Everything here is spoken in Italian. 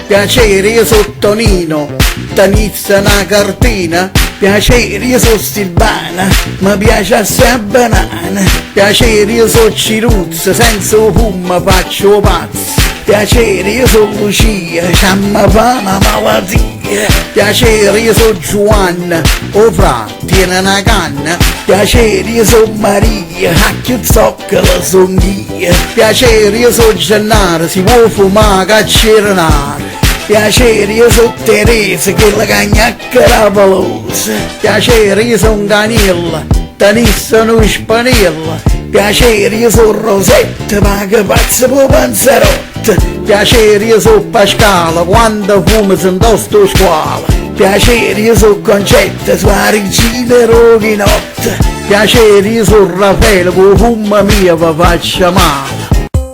Piacere, io sono Tonino, tenizza una cartina. Piacere, io sono Silvana, mi piace assai a banana. Piacere, io sono Ciruzza, senza fumo faccio pazzo. Piacere, io sono Lucia, c'amma fa una malattia. Piacere, io sono Giovanna, o fra, tiene una canna. Piacere, io sono Maria, a che zoccola son io. Piacere, io sono Gennaro, si può fumare caccirenare. Piacere, io sono Teresa, che la cagnacca ravolosa. Piacere, io sono Danilla, tenissa no spanella. Piacere, io sono Rosetta, ma che pazzo può panzerotta. Piacere, io sono Pascala, quando fumo sento sto squalo. Piacere, io sono Concetta, sua regina roghinotta. Piacere, io sono Raffaele, con fumma mia vi faccia male.